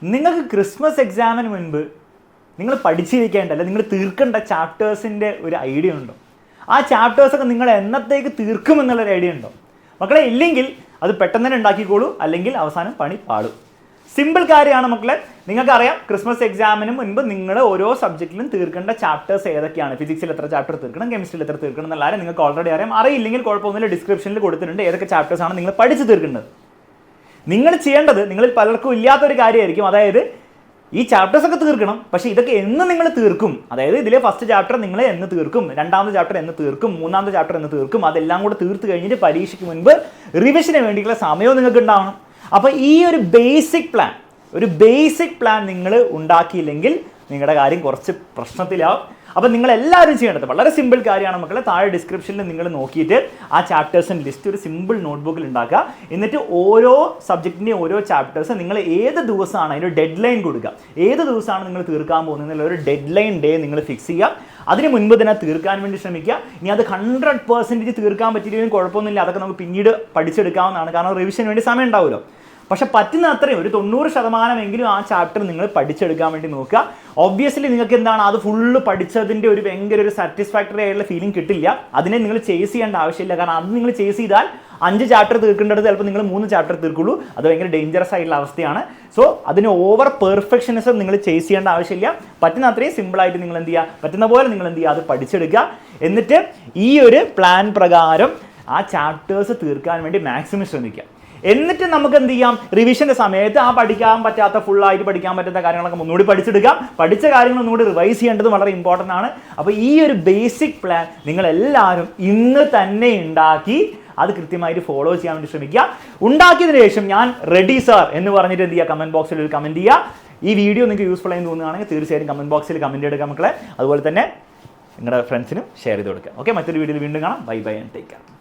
നിങ്ങൾക്ക് ക്രിസ്മസ് എക്സാമിന് മുൻപ് നിങ്ങൾ പഠിച്ചിരിക്കേണ്ടല്ല, നിങ്ങൾ തീർക്കേണ്ട ചാപ്റ്റേഴ്സിൻ്റെ ഒരു ഐഡിയ ഉണ്ടോ? ആ ചാപ്റ്റേഴ്സൊക്കെ നിങ്ങൾ എന്നത്തേക്ക് തീർക്കുമെന്നുള്ളൊരു ഐഡിയ ഉണ്ടോ? മക്കളെ ഇല്ലെങ്കിൽ അത് പെട്ടെന്ന് തന്നെ ഉണ്ടാക്കിക്കോളൂ, അല്ലെങ്കിൽ അവസാനം പണി പാടും. സിമ്പിൾ കാര്യമാണ് മക്കളെ. നിങ്ങൾക്കറിയാം ക്രിസ്മസ് എക്സാമിന് മുൻപ് നിങ്ങൾ ഓരോ സബ്ജക്റ്റിലും തീർക്കേണ്ട ചാപ്റ്റേഴ്സ് ഏതൊക്കെയാണ്. ഫിസിക്സിൽ എത്ര ചാപ്റ്റർ തീർക്കണം, കെമിസ്ട്രിയിൽ എത്ര തീർക്കണം എന്നുള്ളത് നിങ്ങൾക്ക് ഓൾറെഡി അറിയാം. അറിയില്ലെങ്കിൽ കുഴപ്പമൊന്നുമില്ല, ഡിസ്ക്രിപ്ഷനിൽ കൊടുത്തിട്ടുണ്ട് ഏതൊക്കെ ചാപ്റ്റേഴ്സാണ് നിങ്ങൾ പഠിച്ച് തീർക്കേണ്ടത്. നിങ്ങൾ ചെയ്യേണ്ടത്, നിങ്ങളിൽ പലർക്കും ഇല്ലാത്തൊരു കാര്യമായിരിക്കും, അതായത് ഈ ചാപ്റ്റേഴ്സ് ഒക്കെ തീർക്കണം, പക്ഷേ ഇതൊക്കെ എന്ന് നിങ്ങൾ തീർക്കും. അതായത് ഇതിലെ ഫസ്റ്റ് ചാപ്റ്റർ നിങ്ങൾ എന്ന് തീർക്കും, രണ്ടാമത്തെ ചാപ്റ്റർ എന്ന് തീർക്കും, മൂന്നാമത്തെ ചാപ്റ്റർ എന്ന് തീർക്കും. അതെല്ലാം കൂടെ തീർത്ത് കഴിഞ്ഞിട്ട് പരീക്ഷയ്ക്ക് മുൻപ് റിവിഷന് വേണ്ടിയിട്ടുള്ള സമയവും നിങ്ങൾക്ക് ഉണ്ടാവണം. അപ്പോൾ ഈ ഒരു ബേസിക് പ്ലാൻ നിങ്ങൾ ഉണ്ടാക്കിയില്ലെങ്കിൽ നിങ്ങളുടെ കാര്യം കുറച്ച് പ്രശ്നത്തിലാവും. അപ്പോൾ നിങ്ങൾ എല്ലാവരും ചെയ്യേണ്ടത് വളരെ സിമ്പിൾ കാര്യമാണ് മക്കളെ. താഴെ ഡിസ്ക്രിപ്ഷനിൽ നിങ്ങൾ നോക്കിയിട്ട് ആ ചാപ്റ്റേഴ്സിൻ്റെ ലിസ്റ്റ് ഒരു സിമ്പിൾ നോട്ട്ബുക്കിൽ ഉണ്ടാക്കുക. എന്നിട്ട് ഓരോ സബ്ജക്റ്റിൻ്റെയും ഓരോ ചാപ്റ്റേഴ്സ് നിങ്ങൾ ഏത് ദിവസമാണ് അതിൻ്റെ ഡെഡ് ലൈൻ കൊടുക്കുക. ഏത് ദിവസമാണ് നിങ്ങൾ തീർക്കാൻ പോകുന്നതിനുള്ള ഒരു ഡെഡ് ലൈൻ ഡേ നിങ്ങൾ ഫിക്സ് ചെയ്യുക. അതിന് മുൻപ് തന്നെ തീർക്കാൻ വേണ്ടി ശ്രമിക്കുക. ഇനി അത് 100% തീർക്കാൻ പറ്റിയില്ലെങ്കിലും കുഴപ്പമൊന്നുമില്ല, അതൊക്കെ നമുക്ക് പിന്നീട് പഠിച്ചെടുക്കാവുന്നതാണ്, കാരണം റിവിഷന് വേണ്ടി സമയം ഉണ്ടാവുമല്ലോ. പക്ഷെ പറ്റുന്ന അത്രയും ഒരു 90% ആ ചാപ്റ്റർ നിങ്ങൾ പഠിച്ചെടുക്കാൻ വേണ്ടി നോക്കുക. ഒബ്വിയസ്ലി നിങ്ങൾക്ക് എന്താണ് അത് ഫുള്ള് പഠിച്ചതിൻ്റെ ഒരു ഭയങ്കര ഒരു സാറ്റിസ്ഫാക്ടറി ആയിട്ടുള്ള ഫീലിംഗ് കിട്ടില്ല. അതിനെ നിങ്ങൾ ചേസ് ചെയ്യേണ്ട ആവശ്യമില്ല, കാരണം അത് നിങ്ങൾ ചേസ് ചെയ്താൽ 5 ചാപ്റ്റർ തീർക്കേണ്ടത് ചിലപ്പോൾ നിങ്ങൾ 3 ചാപ്റ്റർ തീർക്കുള്ളൂ. അത് ഭയങ്കര ഡേഞ്ചറസ് ആയിട്ടുള്ള അവസ്ഥയാണ്. സോ അതിന് ഓവർ പെർഫെക്ഷനിസം നിങ്ങൾ ചേസ് ചെയ്യേണ്ട ആവശ്യമില്ല. പറ്റുന്ന അത്രയും സിമ്പിളായിട്ട് നിങ്ങൾ എന്ത് ചെയ്യുക, പറ്റുന്ന പോലെ നിങ്ങൾ എന്ത് ചെയ്യുക, അത് പഠിച്ചെടുക്കുക. എന്നിട്ട് ഈ ഒരു പ്ലാൻ പ്രകാരം ആ ചാപ്റ്റേഴ്സ് തീർക്കാൻ വേണ്ടി മാക്സിമം ശ്രമിക്കുക. എന്നിട്ട് നമുക്ക് എന്ത് ചെയ്യാം, റിവിഷൻ്റെ സമയത്ത് ആ പഠിക്കാൻ പറ്റാത്ത, ഫുള്ളായിട്ട് പഠിക്കാൻ പറ്റാത്ത കാര്യങ്ങളൊക്കെ ഒന്നുകൂടി പഠിച്ചെടുക്കാം. പഠിച്ച കാര്യങ്ങൾ ഒന്നുകൂടി റിവൈസ് ചെയ്യേണ്ടത് വളരെ ഇമ്പോർട്ടൻ്റ് ആണ്. അപ്പോൾ ഈ ഒരു ബേസിക് പ്ലാൻ നിങ്ങളെല്ലാവരും ഇന്ന് തന്നെ ഉണ്ടാക്കി അത് കൃത്യമായിട്ട് ഫോളോ ചെയ്യാൻ വേണ്ടി ശ്രമിക്കുക. ഉണ്ടാക്കിയതിന് ശേഷം ഞാൻ റെഡി സാർ എന്ന് പറഞ്ഞിട്ട് എന്ത് ചെയ്യുക, കമൻറ്റ് ബോക്സിൽ ഒരു കമൻറ്റ് ചെയ്യുക. ഈ വീഡിയോ നിങ്ങൾക്ക് യൂസ്ഫുൾ ആയി തോന്നുകയാണെങ്കിൽ തീർച്ചയായും കമൻറ്റ് ബോക്സിൽ കമൻറ്റ് എടുക്കുക മക്കളെ. അതുപോലെ തന്നെ നിങ്ങളുടെ ഫ്രണ്ട്സിനും ഷെയർ ചെയ്ത് കൊടുക്കുക. ഓക്കെ, മറ്റൊരു വീഡിയോയിൽ വീണ്ടും കാണാം. Bye bye and take care.